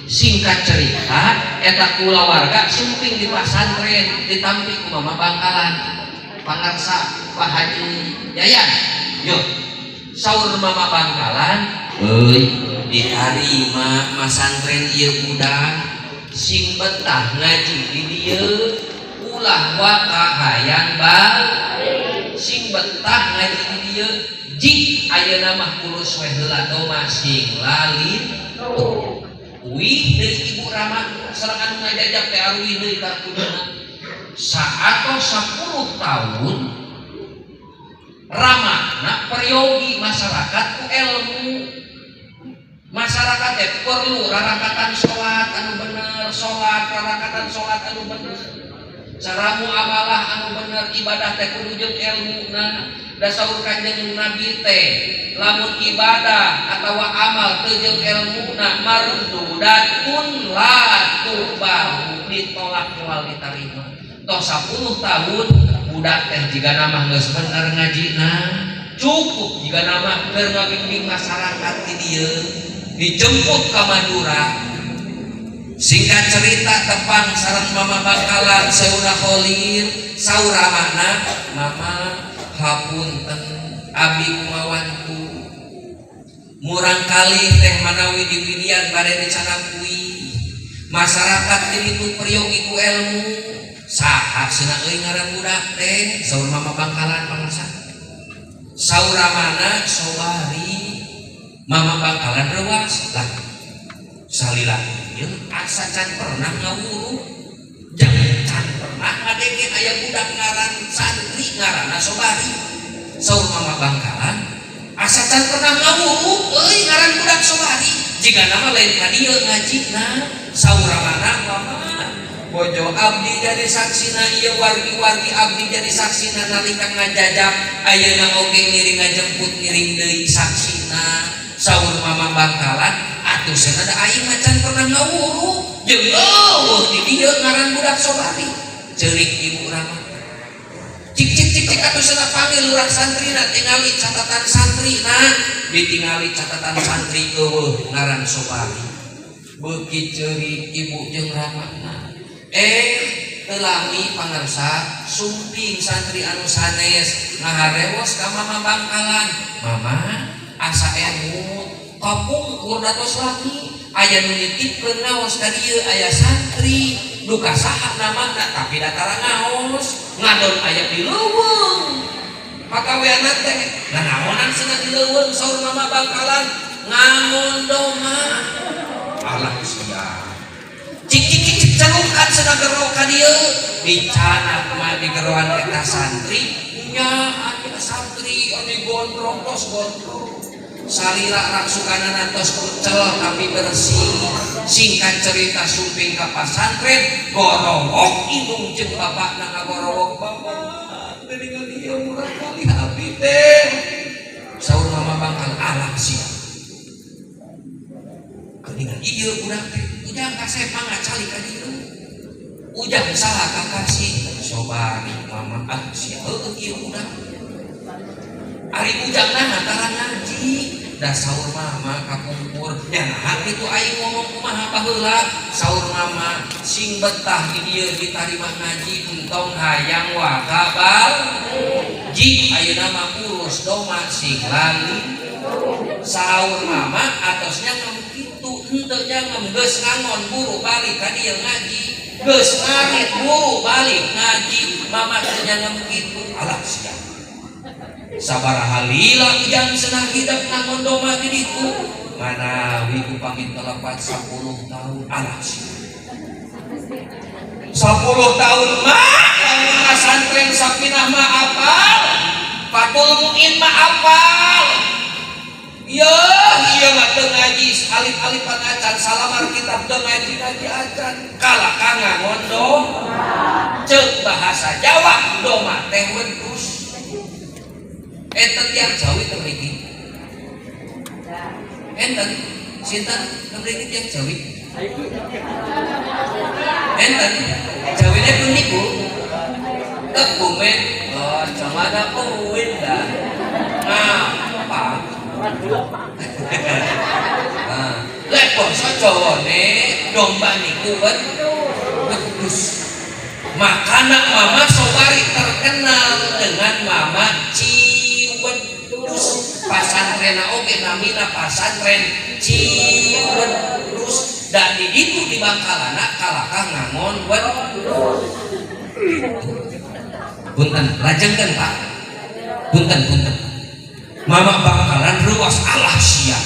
Singkat cerita eta kulawarga sumping di pasantren ditampi ku Mama Bangkalan pangarsa Pak Haji Yayan. Yo saur Mama Bangkalan euy ditarima masantren ieu budak sing betah ngaji di dieu ulah waka hayang bal sing betah ngaji di dieu jik ayeuna mah kurus we heula doma sing lalin wih dari Ibu Rama serangan ngajajak teh arwih deui ka kuduna saatos 10 tahun ramana peryogi masyarakat ku ilmu masyarakat teh perlu rarakatan sholat anu bener rarakatan sholat anu bener cara muamalah anu bener ibadah teh kudu jeung ilmuna da saur Kanjeng Nabi teh lamun ibadah atawa amal teu jeung ilmuna mardudatun la tubahu ditolak moal ditarima toh 10 tahun budak teh jiga nama geus bener ngajina cukup jiga nama keur ngabimbing masyarakat di dieu dijemput ka Madura. Singkat cerita tepang sareng Mama Bangkalan Seuna Kholil sauramana Mama hapunten abi kumawanku murang kali teh manawi di widian bade dicanakui masyarakat itu peryogi ku ilmu saha cenah euy ngaran budak teh saur Mama Bangkalan pangarsa sauramana sobari Mama Bangkalan rewas lah salila ieu asa can pernah ngawuru jangan can pernah ngadenge aya budak ngaran santri ngaranna sobari saur Mama Bangkalan asa can pernah ngawuru euy ngaran budak sobari jika nama lain ka dieu ngajina sauramana Mama bojo abdi jadi saksina ieu wargi-wargi abdi jadi saksina nalika ngajajak ayeuna oge ngiring ngajemput ngiring deui saksina saur Mama Bangkalan atuh cenah da aing macan pernah ngawuru jeung eueuh di dieu ngaran budak sobari ceurik Ibu Rama cik atuh cenah panggil lurah santrina tingali catatan santrina ditingali catatan santri eueuh ngaran sobari beuki ceurik Ibu jeung Ramana telami pangarsa sumping santri anu sanes ngaharewos ka Mama Bangkalan Mama asa emut kapung kurdatos lagi aya nu nitipkeun ngaos ka dieu aya santri duka saha namana tapi datara ngaos ngadon aya di leuweung pakaweana teh nanaonan cenah di leuweung saur Mama Bangkalan ngangondoma alah sia cik calukan cenah gero ka dieu dicana mah di geroan eta santri nya anu santri anu gondrong tos gondrong salila raksukanana tos kucel tapi bersih singkat cerita sumping ka pasantren gorowok indung jeung bapakna ngagorowok bapak geuningan ieu murah kali abdi teh saur Mama Bangkalan alah sia geuningan ieu urang teh ujang kasepang ngacali ka dieu ujang salah kakasih sobari Mama sia heueuh ieu urang ari ujangna antara ngaji da saur Mama kapungkur ya nah kitu aing ngomong kumaha baheula saur Mama sing betah di dieu ditarima ngaji entong hayang wakabal jik ayeuna mah urus doma sing lali saur Mama atosnya ngam kitu henteu nya ngam geus ngangon buru balik ka dieu ngaji geus ngarit buru balik ngaji Mama teh nya ngam kitu alah sia sabaraha lila ujang senang hidup ngangon doma di ditu manawi ku pamit telepat 10 tahun alah sia 10 tahun mah lamun ngasantren Sapinah mah apal Fatul Muin mah apal ieu mah teu ngaji alif-alifan acan salamar kitab teu ngaji acan kalaka ngangon doma ceuk bahasa Jawa doma teh wedus enten tiang Jawi teu mriki enten sinten teu mriki tiang Jawi enten Jawine pun niku teu bumen oh jamana kuwin dah ngapa lek bangsa Jawane domba niku wedus. Makana Mama Sobari terkenal dengan Mama Ciwedus. Pasantren oge namina pasantren Ciwedus. Dan di ditu di Bangkalana kalakah ngangon wedus. Punten, lajengkeun Pak. Punten. Mama Bangkalan ruas Allah sia.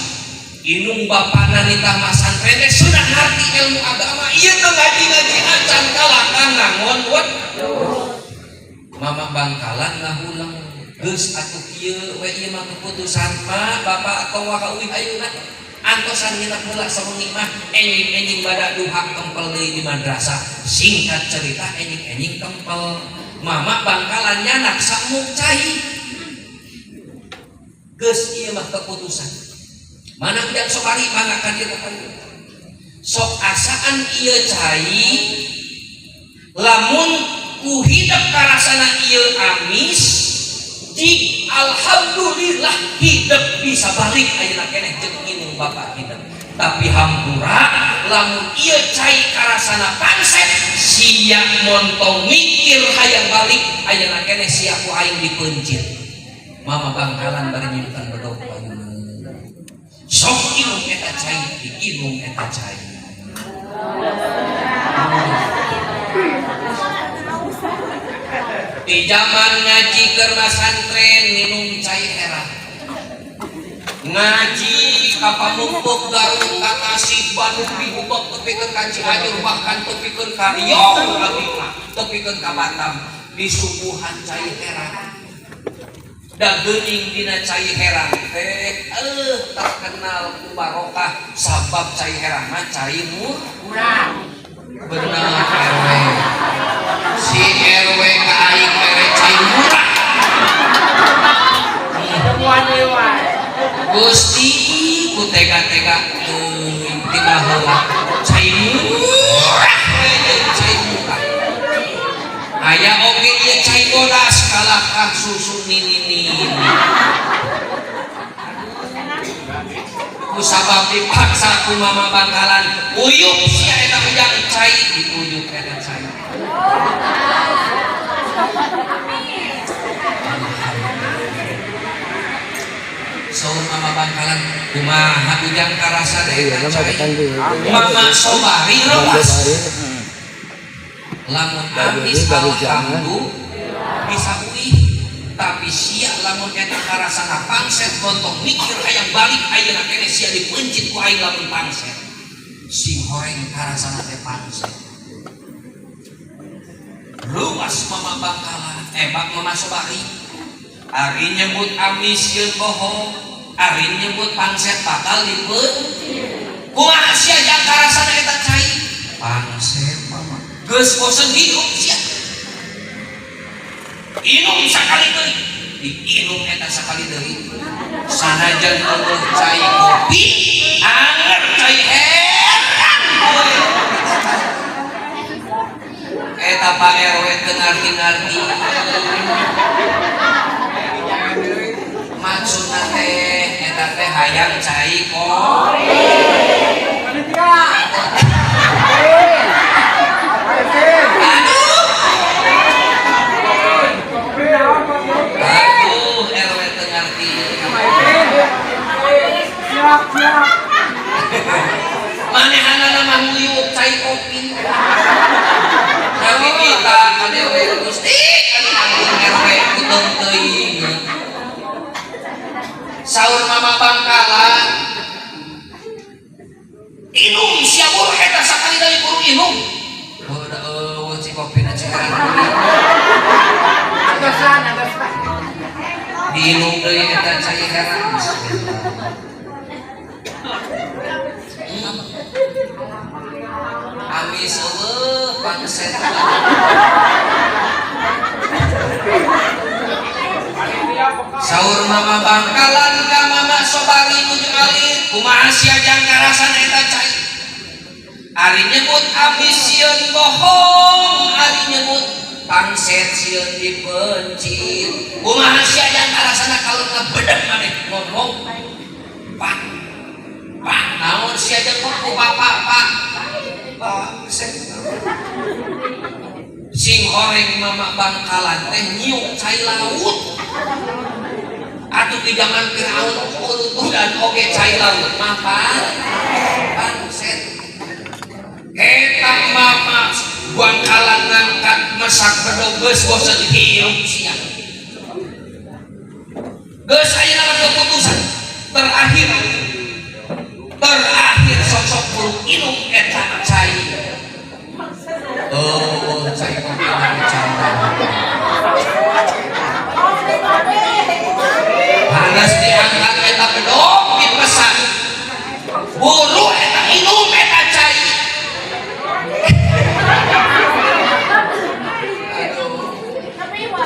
Inung bapana nita masantren teh sudah ngerti ilmu agama. Ieu teh ngaji-ngaji acan kalakah ngangon wedus. Mama Bangkalan ngahulang geus atuh kieu we ieu mah keputusan mah Bapak atau wakauih ayeuna. Antosan nginep heula sawengi mah enjing-enjing bada duha tempel deui di madrasah. Singkat cerita enjing-enjing tempel. Mama Bangkalan nyanak samuk cai. Geus ieu mah keputusan. Mana Ujang Sobari mangga ka dieu sok asaan ieu cai lamun ku hidup karasana ieu amis di alhamdulillah hidup bisa balik ayeuna keneh jeung inung Bapak hidup. Tapi hampura lamun ieu cai karasana pangset sia montong mikir hayang balik ayeuna keneh sia ku aing dipeunjit. Mama Bangkalan bari nyimpen bedog sok inung eta cai inung eta cai. Di zaman ngaji keur masantren minum cai heran. Ngaji ka Pamumpuk Garut ka Tasik Bandung diubah tepikeun ka Cianjur bahkan tepikeun ka Riau abina tepikeun ka Batam disuguhan cai heran. Da geuning dina cai herang teh terkenal ku barokah sabab cai herang mah cai murah. Bener RW. Si RW ka aing mere cai murah. Gusti ku tega-tega teu baheula cai murah jeung cai murah. Aya oge ieu cai bodas kalahkah susu nini. Ku sabab dipaksa ku Mama Bangkalan uyup sia eta ujang cai diuyup eta cai. Saur Mama Bangkalan kumaha ujang karasa eta cai. Mama Sobari rewas. Lamun abis alhamdulillah bisa uih tapi sia lamun eta karasana pangset gontong mikir hayang balik ayeuna keneh sia dipencit ku aing lamun pangset sing horeng karasana teh pangset luas Mama Bangkalan Mama Sobari ari nyebut amis yeun bohong ari nyebut pangset bakal dipencit kumaha sia jang karasana eta cai pangset Mama geus bosen hidup sia inum sakali deui diinum eta sakali deui sanajan eueuh cai kopi anger cai herang eta Pak RW teu ngarti-ngarti maksudna teh eta teh hayang cai kopi. Aduh, RW teu ngarti. Siap. Manehanana mah nguyup cai kopi. Tapi kita kadewe Gusti, anu anggung RW kutung teuing. Saur Mama Bangkalan. Inum sia buruh eta sakali dari buruh inum. Oh, ci kopina cekeran. Atasan. Diinum deui eta cai herang. Amis eueuh pangset. Saur Mama Bangkalan ka Mama Sobari nuju alit kumaha sia jang karasana eta cai. Ari nyebut amis sieun bohong, ari nyebut pangset sieun dipencit. Kumaha sia jang karasana kalau ngebedeg maneh ngomong. Pak, naon sia jang ku Bapak, Pak? pangset sing horeng mama Bangkalan teh nyiuk cai laut atuh di zaman Firaun untung dan oge cai laut mapan pangset eta mama Bangkalan ngangkat masak bedoges bosan dihirup siang geus ayeuna keputusan terakhir sok-sok puluh inum eta cai cai kopi panas diangkat eta bedog dipesan buru eta inum eta cai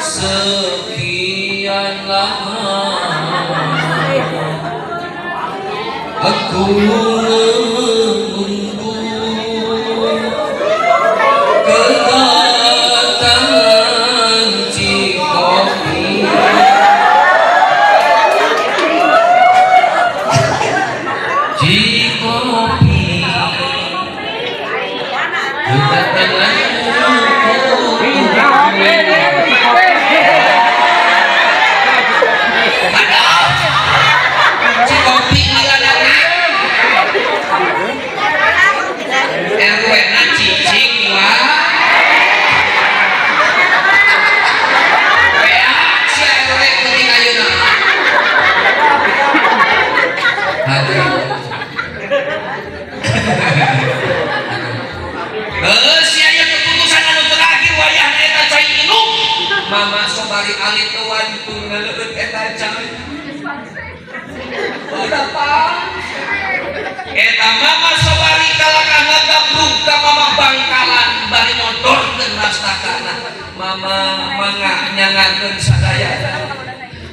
sekian lama aku menunggu kedatangan Cikopi kedatangan Cikopi RW na cicing lah si RW penting ayeuna si aya keputusan anu terakhir wayahna eta cai inum mama sobari alit wantun ngaleut eta cai berapa eta mama sobari kalakah ngagabrug ka mama Bangkalan bari nodorkeun rastakana mama mangga nyangakeun sadaya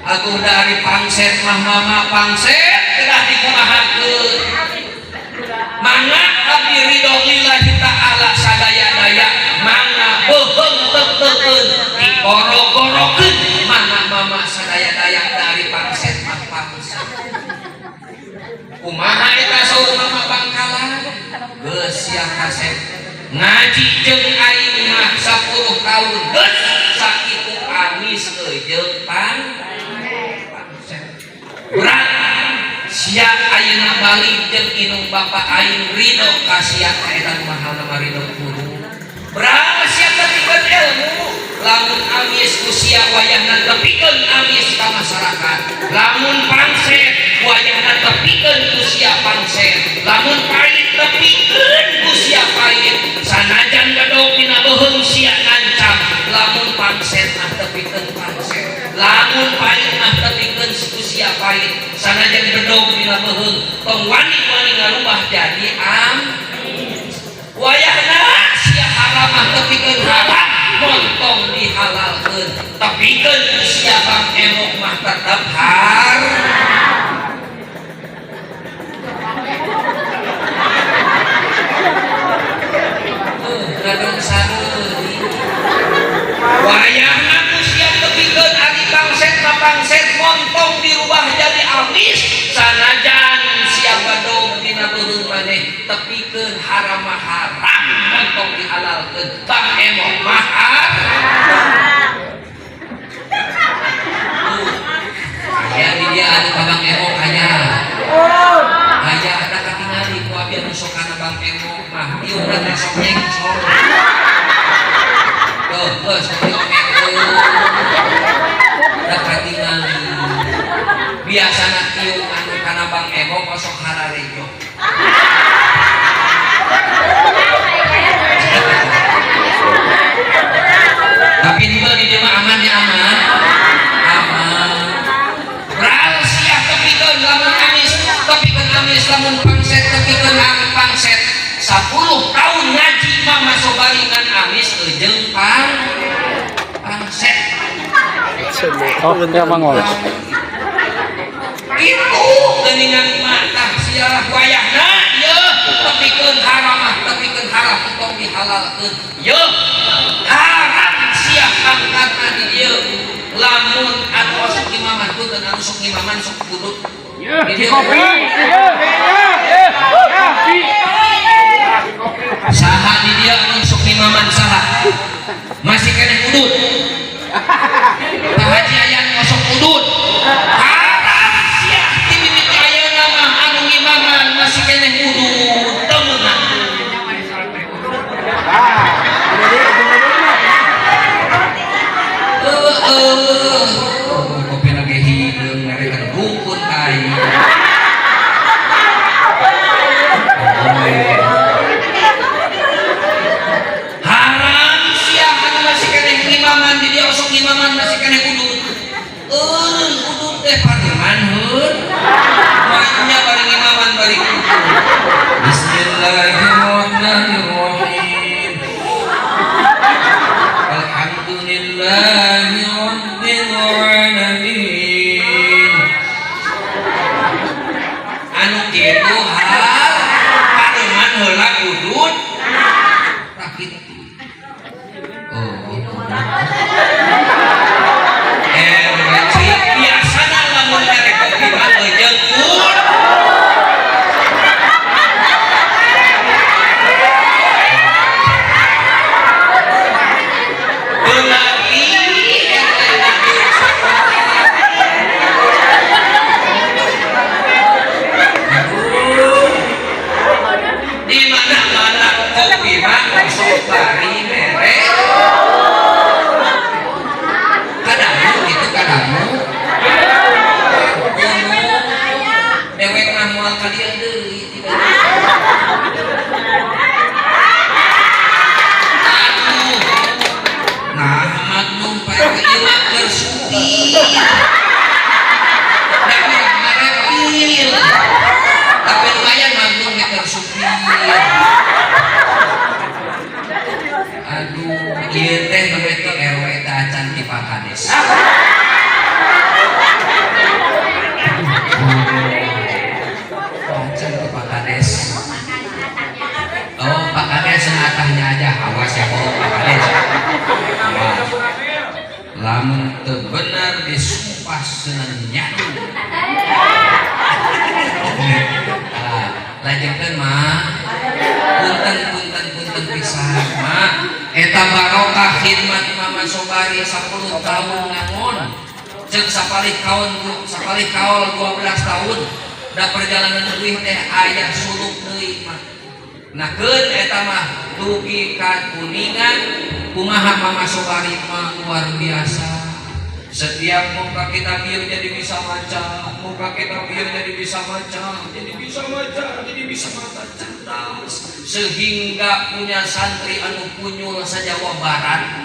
aku dari pangset mah mama pangset kedah dikumahakeun mangga abdi ridho lillahi ta'ala sadaya-daya mangga beuheung teu-teukeun digoro-gorokeun mangga mama sadaya-daya dari pangset mah pangset kumaha eta saur mama Bangkalan geus sia kasep ngaji jeung aing mah 10 tahun geus sakitu amis jeung pangset berat sia ayeuna balik jeung inung bapa aing ridho ka sia eta mahalna ridho guru berat sia ketikeun ilmu lamun amis ku sia wayahna tepikeun amis ka masyarakat lamun pangset wayahna tepikeun ku sia pangset lamun pait tepikeun ku sia pait sanajan gadog dina beuheung sia ngancam lamun pangset mah tepikeun pangset lamun pait mah tepikeun ku sia pait sanajan gadog dina beuheung tong wani-wani ngarubah jadi wayahna sia haram mah tepikeun haram montong dihalalkeun tepikeun ku sia bang emok mah tetep haram gadong sareuli wayahna ku sia tepikeun ari pangset ka pangset montong dirubah jadi amis sanajan sia gadong dina beuheung maneh tepikeun haram mah haram montong dihalalkeun bang emok mah aya di dia anu ka bang emok aya ada katingali ku abi anu sok kana bang emok mah ieu urang sok nyengsor tuh geus diomekeun da katingali biasana ieu anu kana bang emok sok hararejo tapi itu di dia aman ya aman beral siap tepikeun lamun amis tepikeun amis lamun pangset tepikeun pangset 10 tahun ngaji mama sobari ngan amis jeung pangset oh ya mangol itu geuningan mata sia wayahna ye tepikeun haram tepikeun haram tong dihalalkeun ye haram sia angkatna di dieu lamun anu sok imaman punten anu sok imaman sok kudu di kopi saha masih kena udut. Pak Haji aya ngosok udut. Haram sia timimiti ayeuna mah anu ngimaman masih kena udut. Temenan. Kopi lagi hideung ngarekan rukun ai. Haram sia anu masih kena ngimaman di dia osok ngimaman masih kena udut. Udut teh paneman heun. Maknya bari ngimaman bari udut. Bismillahirrahmanirrahim. Alhamdulillahi rabbil alamin. Anu kitu hal paneman heula udut. Rakit. Biasana lamun merek kopi mah jeung udut. Di mana-mana kopi mah kosong bari merek. Kadamu gitu kadamu. Dewek mah moal ka dieu deui. Nah, magnum pae ieu bersupi. Tapi lumayan magnum meter supir. Aduh, ieu teh berarti RW teh acan di Pak Kades. Acan di Pak Kades. Oh, Pak Kades sengatahnya aja, awas ya Pak Kades. Lamun teu bener disumpah seunang nyatu. Lanjutkan mah punten pisan mah eta barokah khidmat Mama Sobari 10 tahun ngangon ceuk sapalik kaul 12 tahun da perjalanan leuwih teh aya suluk deui mah nakeun eta mah dugi ka kuningan kumaha Mama Sobari mah luar biasa. Setiap muka kita biar jadi bisa baca, muka kita biar jadi bisa baca, jadi bisa baca cerdas, sehingga punya santri anu punyul sajawa barat.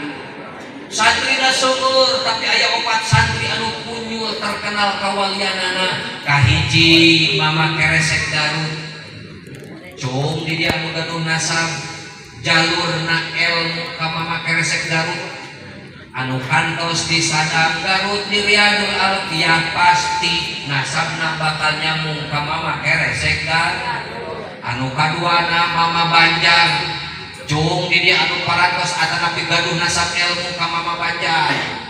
Santri seueur tapi aya 4 santri anu punyul terkenal kawalianana kahiji Mama Keresek Garut. Cung di dia anu gaduh nasab jalurna ilmu ka Mama Keresek Garut. Anu kantos di Sadang Garut di Riyadul Alfiyah pasti nasabna bakal nyambung ka Mama Keresek Garut. Anu kaduana Mama Banjar cung di dia anu parantos atanapi gaduh nasab ilmu ka Mama Banjar.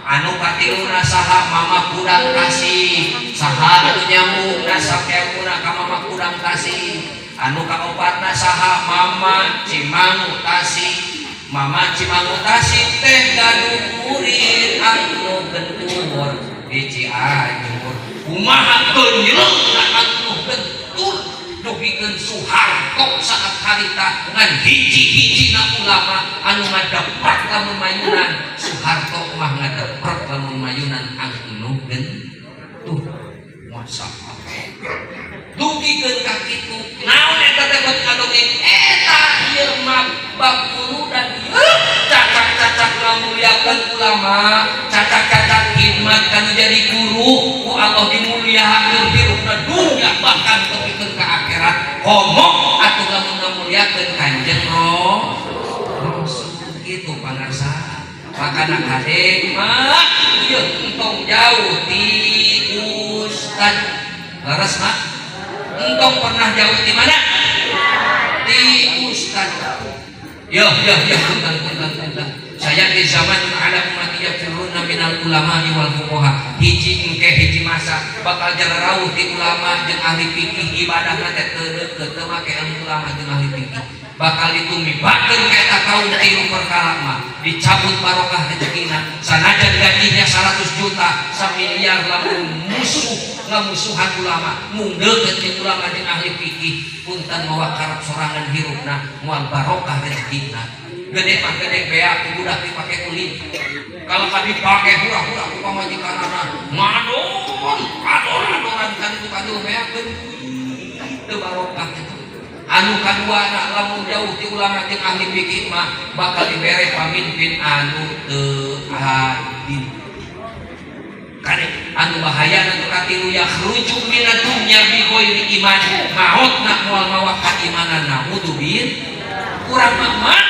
Anu katiluna saha Mama Kudang Kasih, saha anu nyambung nasab ilmuna ka Mama Kudang Kasih. Anu kaopatna saha Mama Cimangu Tasih. Mama Cimangu Tasih teh gaduh murid anu gentur di Cianjur. Kumaha beunyeulna anu gentur dugikeun Soeharto saat harita ngan hiji-hijina ulama anu ngadeprak lamun mayunan. Soeharto mah ngadeprak lamun mayunan anu gentur. Masa dugikeun ka kitu naon eta teh buat ngadongeng eta ieu mah bab guru dan cacak-cacak ngamuliakeun ulama, cacak-cacak khidmat kanu jadi guru ku Allah dimuliakeun hirupna dunya bahkan tepikeun ka akhirat. Ngomong atuh lamun ngamuliakeun Kanjeng Rasul kitu pangarsa. Makana kadek mah ieu entong jauh ti ustad. Laras mah entong pernah jauh di mana? Di ustad. Ya, punten. Saya di zaman ada umat yafiruna minal ulama wal fuqaha. Hiji masa bakal jararauh di ulama jeung ahli fikih ibadahna teh teu make ulama jeung ahli fikih. bakal ditumibakeun ka eta kaum tilu perkara mah dicabut barokah rezekina sanajan gajinya 100 juta samiliar lamun musuh ngamusuhan ulama mung deukeut jeung ulama jeung ahli fikih punten mawa karep sorangan hirupna moal barokah rezekina gede mah gede bea budak dipake kulit kalau kan dipake hura-hura ku pamajikanana adoran kan itu kadu beakeun teu barokah itu anu kaduana lamun jauh ti ulama jeung ahli fikih mah bakal dibere pamimpin anu teu adil kane anu bahaya anu katilu yakhruju minad dunya bi ghairi iman mautna moal mawa kaimanan naudzubil kurang mah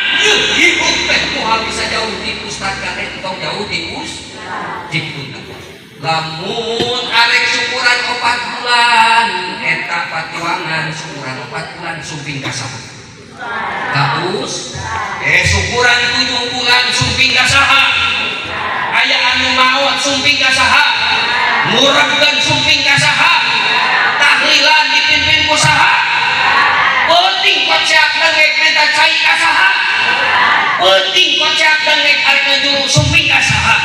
hidup teh moal bisa jauh ti ustad kane tong jauh ti ustad lamun arek syukuran 4 bulan eta patiwangan syukuran 4 bulan sumping kasaha kaus syukuran 7 bulan sumping kasaha aya anu maot sumping kasaha muragkeun sumping kasaha tahlilan dipimpin ku saha penting kocak dengek minta cai kasaha penting kocak dengek arek ngajuru sumping kasaha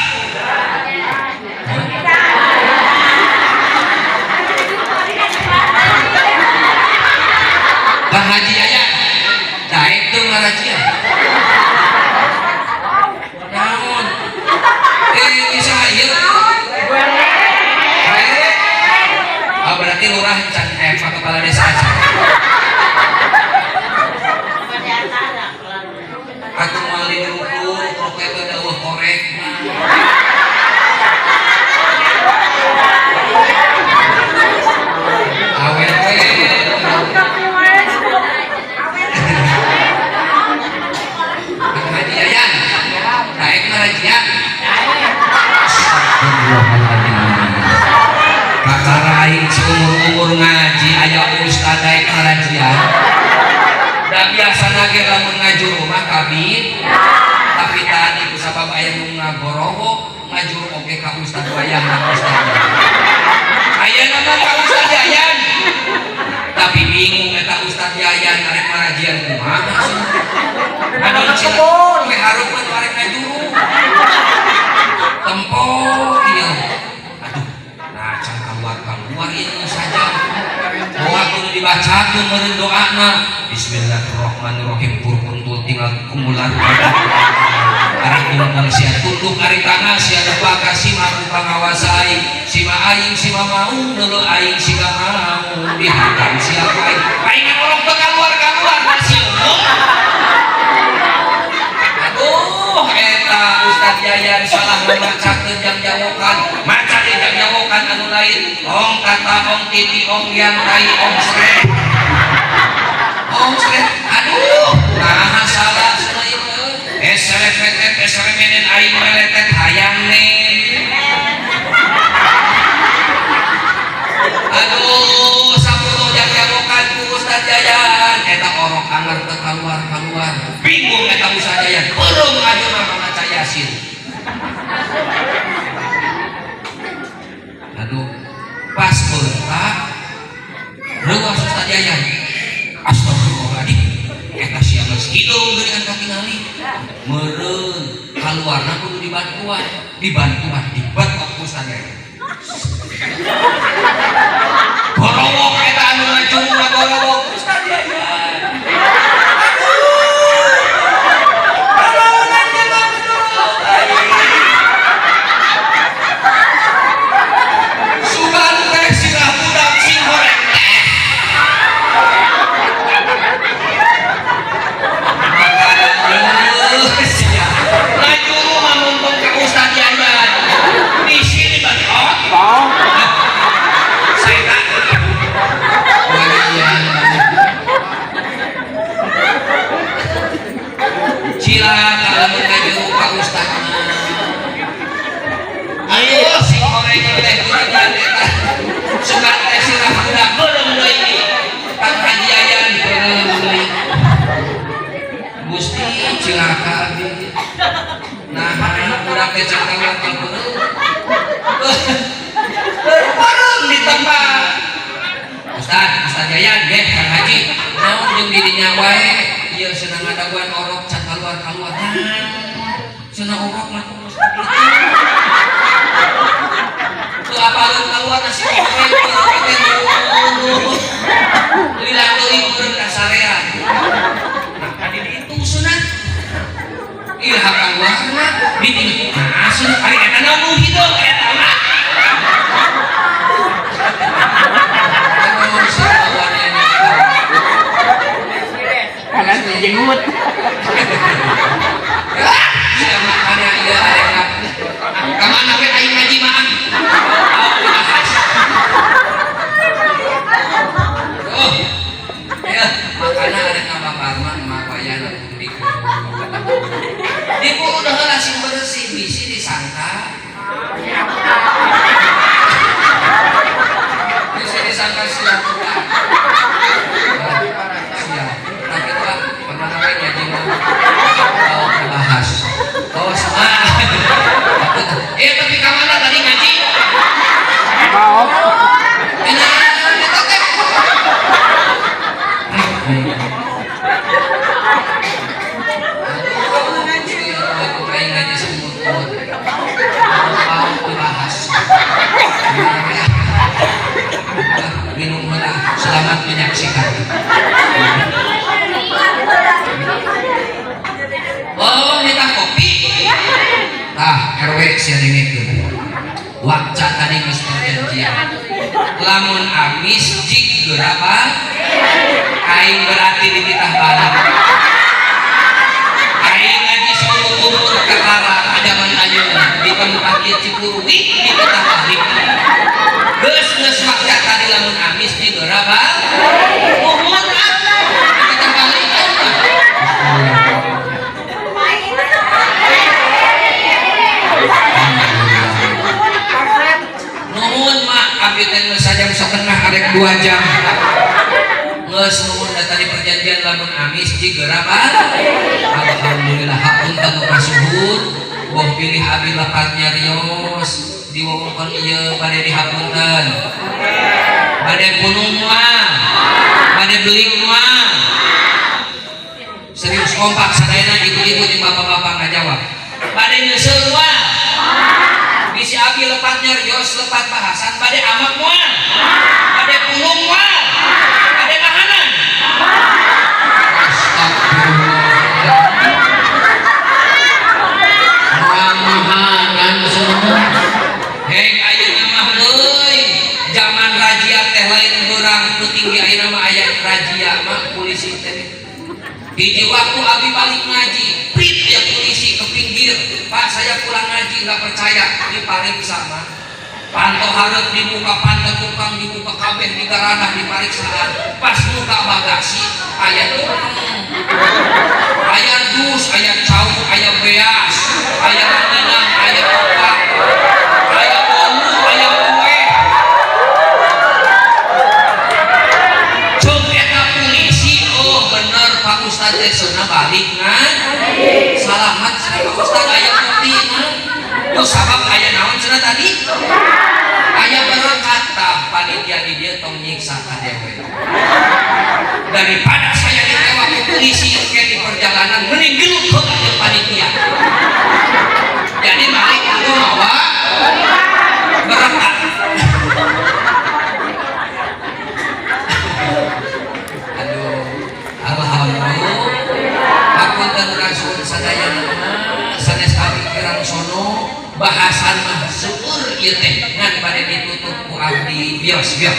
Haji aya daek teu ngarajian naon bisa ieu berarti lurah can Pak kepala desa aja atuh moal diukur proke teu dawuh korek awet ngarajian kakara aing seumur-umur ngaji aya ustad daek ngarajian da biasana ge lamun ngajuru mah kabin tapi tadi ku sabab aya nu ngagorowo ngajuru oge ka ustad wayang ka ustad aya nama ka ustad Yayan tapi bingung eta ustad Yayan arek ngarajian kumaha anu cenah we hareup mah arek ngajuru tempo ieu aduh nah can keluar ini saja doa kudu dibacakeun meureun doana bismillahirrahmanirrahim purpuntul tinggal kumulan ari tunggal sia tunduk ari tanah sia depa kasih aku pangawasai sima aing sima mau neuleuh aing siga mau dihantam sia aing orang keluar masih eta Ustad Yayan salah memacakeun jam jawokan maca di jam jawokan anu lain ong kata ong titi ong yang tai ong sret aduh nah salah cenah ieu esrepeten aing meletet hayang nen aduh sapuluh jam jawokan ku Ustad Yayan eta orok anger teu kaluar bingung eta Ustad Yayan beureum ajeuna maca Yasin aduh pas beuntak reuas Ustad Yayan astagfirullahaladzim eta sia geus kitu geuningan katingali meureun kaluarna kudu dibantuan dibat ku Ustad Yayan gorowok eta anu ngajung gorowok Ustad Yayan Ustad Yayan, Kang Haji, naon jeung dirinya wae dia senang ada buan orok can keluar senang orok mah tuh apa lu keluar nasi goreng lila teuing urang kasarean nah kadi itu sunat ieu hakang warna diting asun ari eta naon hideung eta mah kanan jenggut ya makanya ieu arek kamana we aing ngaji mah oh ya makanya arek ngabakar mah mapayana di ku udah langsung bersih bisi disangka bisa disangka siap siap tapi itu pernah namanya jenggot bahas oh sama tapi kamana tadi ngaji mau minumlah selamat menyaksikan oh minta kopi RW sia dengekeun wakca tadi geus perjanjian lamun amis jig berapa aing berarti dititah barang aing ngaji seumur umur kakara adaman ayeuna di tempat ieu Cikurui dititah balik geus wakca tadi lamun amis jig berapa umur dititah balik nuhun mak abdi teh geus sajam satengah arek 2 jam geus nuhun da tadi perjanjian lamun amis jig berapa alhamdulillah hapunten nu kasuhun boh pilih abi lepatnya rios di wewengkon ieu bade dihapunten bade punung mah bade beling mah serius kompak sadayana ibu-ibu jeung bapak-bapak ngajawab bade nyeuseul mah bisi abi lepatnya rios lepat bahasan bade amak moal bade pulung moal bade mahanan mahanan semua heng ayeuna mah euy zaman razia teh lain urang puting di ayeuna mah aya razia mah polisi teh hiji waktu abi balik ngaji prit aya polisi ke pinggir pak saya pulang ngaji nggak percaya dipariksa mah pantau hareup dibuka pantau tukang dibuka kabeh digaranah dipariksaan pas buka bagasi aya aya dus aya cau aya beas aya ranginang aya opak aya bolu aya kue cuk eta polisi oh bener Pak Ustad teh cenah balik ngaji salamat cenah Pak Ustad aya bukti tuh sabab aya naon cenah tadi aya berangkat tah panitia di dieu tong nyiksa kadewe daripada saya ditewa ku polisi ke di perjalanan mending gelut heula jeung panitia jadi balik itu mawa berangkat aduh alhamdulillah hapunten rasul sadayana sanes abi kirang sono bahasan mah seueur ieu teh ngan bade ditutup ku abdi bios-bios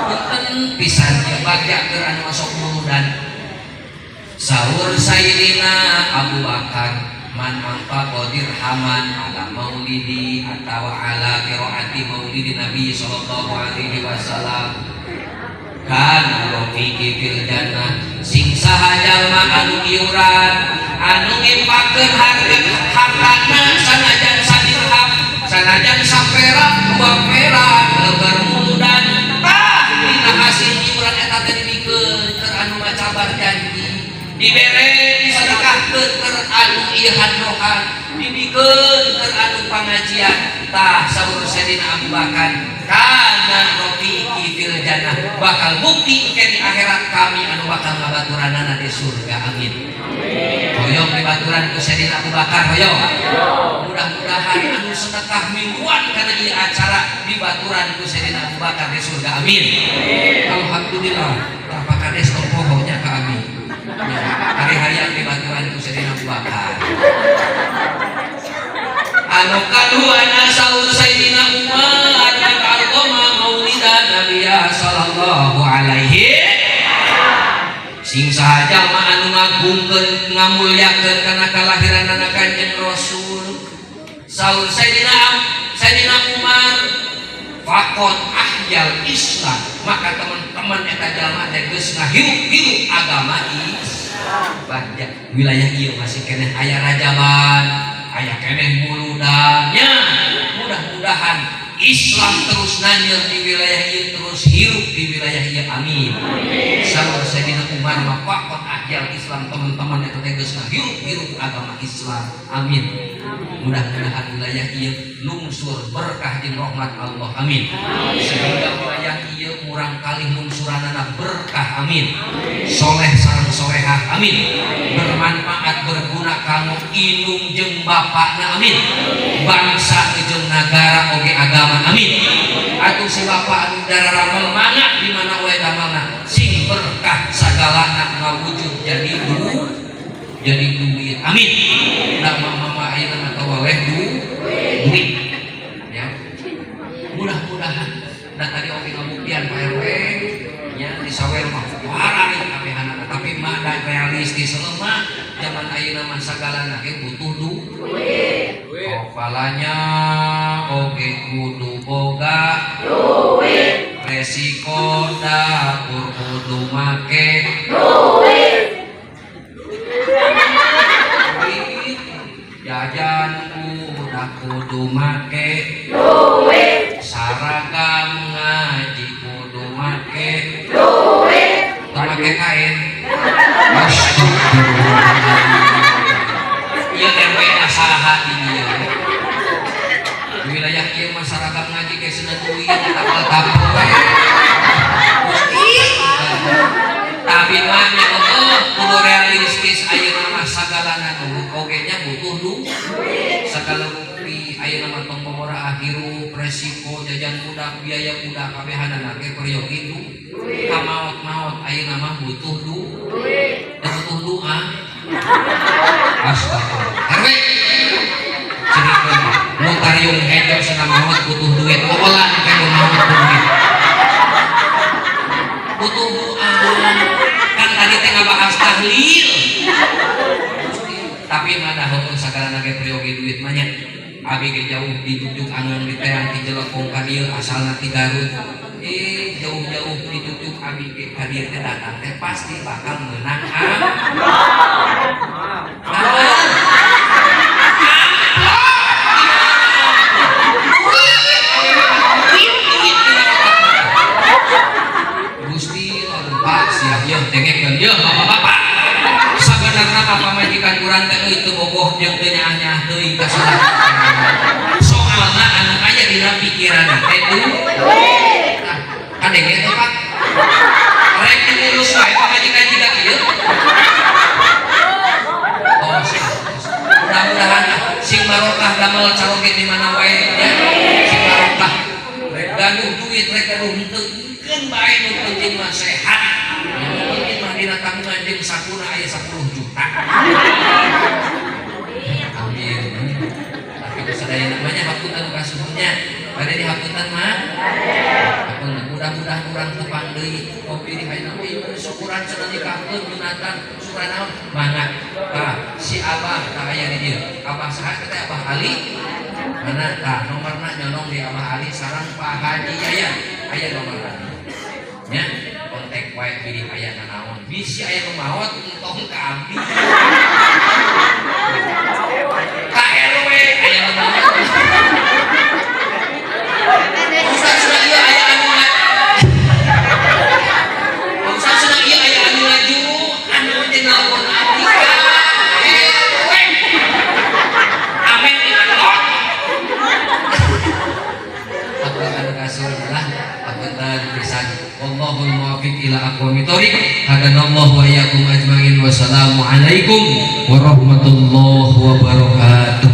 punten pisan ieu bagja keur anu masuk muludan sahur sayyidina Abu Bakar man angfa qadir haman ala maulidi atawa ala qiraati maulidi Nabi sallallahu alaihi wasallam kan rafiqi fil jannah sing saha jalma anu iuran anu ngimpakeun hartana sanajan sadirham sanajan saperak 2 perak lebar muludan tah dina hasil iuran eta teh dibikeun keur anu macabar janji dibere disedekahkeun keur anu ieu hadrohan dibikeun keur anu pangajian tah saur Sayyidina Abu Bakar kana rafiqi fil jannah, bakal bukti ke di akhirat kami anu bakal ngabaturanana di surga. Amin. Hoyong di baturan ku Sayyidina Abu Bakar hoyong. Mudah-mudahan anu sedekah mingguan kana ieu acara di baturan ku Sayyidina Abu Bakar di surga. Amin. Alhamdulillah. Apa kades topohonya ka amin. Hari-harian di baturan ku Sayyidina Abu Bakar. Anu kaduana saur Sayyidina Umar al-Qoma maulidan Nabiya sallallahu alaihi sing sahaja mah anu ngagungkeun ngamulyakeun kana kalahiran anak Kanjeng Rasul. Saur Sayyidina Umar faqad ahyal Islam, maka teman-teman eta jalma teh geus ngahirup-hirup agama Islam. Bagja wilayah ieu masih keneh aya rajaban, aya keneh muludannya. Mudah-mudahan Islam terus nanyel di wilayah ieu, terus hirup di wilayah ieu. Amin. Saur Sayyidina Umar mah faqad ahyal Islam, teman-teman eta teh geus ngahirup-hirup agama Islam. Amin. Mudah-mudahan wilayah ieu lungsur berkah jeung rahmat Allah. Amin. Sehingga wilayah ieu murang kalih lungsuranana berkah. Amin. Soleh sareng solehah. Amin. Bermanfaat berguna kanggo indung jeung bapakna. Amin. Bangsa jeung nagara oge agama. Amin. Atuh si bapa anu dararamel mangga di mana wae damalna sing berkah sagalana ngawujud jadi duit. Amin. Da mama ayeuna mah tawaleh duit. Ya. Mudah-mudahan da tadi oge ngabuktian Pak RW nya di sawer mah warari kabehanana, tapi mah da realistis lemah zaman ayeuna mah sagalana ge butuh duit. Kepalanya oge kudu boga duit. Resiko dapur kudu make duit. Jajan kudu make duit. Saragam ngaji kudu make duit. Make kain. Ieu RW asaha di dieu. Di wilayah ieu mah saragam ngaji ge seuneu duit tapal-tapal wae. Tapi mah nya kudu realistis ayeuna mah sagalana oge nya butuh duit. Sagala bukti ayeuna mah tong pamora akhiru resiko jajan budak biaya budak kabehanana ge peryogi duit. Kamaot-maot ayeuna mah butuh duit. Da butuh doa. Astagfirullah. Herwe. Cerikeun nu tariung hejo cenah maot butuh duit. Olah ke maot duit. Butuh doa. Kan tadi teh ngabahas tahlil. Tapi mana hukum sagala nage priyogi duit mah nya. Abi ge jauh dijujuk angeun di teang ti jelekung ka dieu asalna ti Garut. Jauh-jauh dijujuk abi ge ka dieu teh datang teh pasti bakal meunang Gusti lompat siap yeuh tengekeun yeuh bapak-bapak. Sabenerna pamajikan urang teh teu bogoh jeung teu nyaah-nyaah teuing ka soalna anu aya dina pikiranna teh duit. Kadenge teh Pak. Rek diurus wae pamajikan jiga kieu. Oh, mudah-mudahan sing barokah damel caroge di mana wae ya. Sing barokah. Rek gaduh duit rek gaduh henteu keun bae nu penting mah sehat. Penting mah dina tabungan jeung sakuna aya 10 juta. Amin. Tapi kusadaya namanya hapunten kasuhnya. Bade dihapunten mah. Mudah-mudahan urang teu pangdeui kopi di hayeuna ieu syukuran cenah dikakeun Junatan syukuran naon? Mangga. Si Abah tah aya di dieu. Abah saha teh Abah Ali? Mana tah nomorna nyolong di Abah Ali sareng Pak Haji Yayan. Aya nomorna. Nya kontak wae pilih aya naon. Bisi aya nu maot entong ka abdi. Ka RW aya nu maot. Ustaz sudah ieu aya anu Ustaz sudah ieu aya anu ngaju anu teh nelpon abdi ka RW. Amin di kantor. Aku akan kasih ila aqwamit thoriq. Hadanallahu wa iyyakum ajmain. Wassalamu alaikum warahmatullahi wabarakatuh.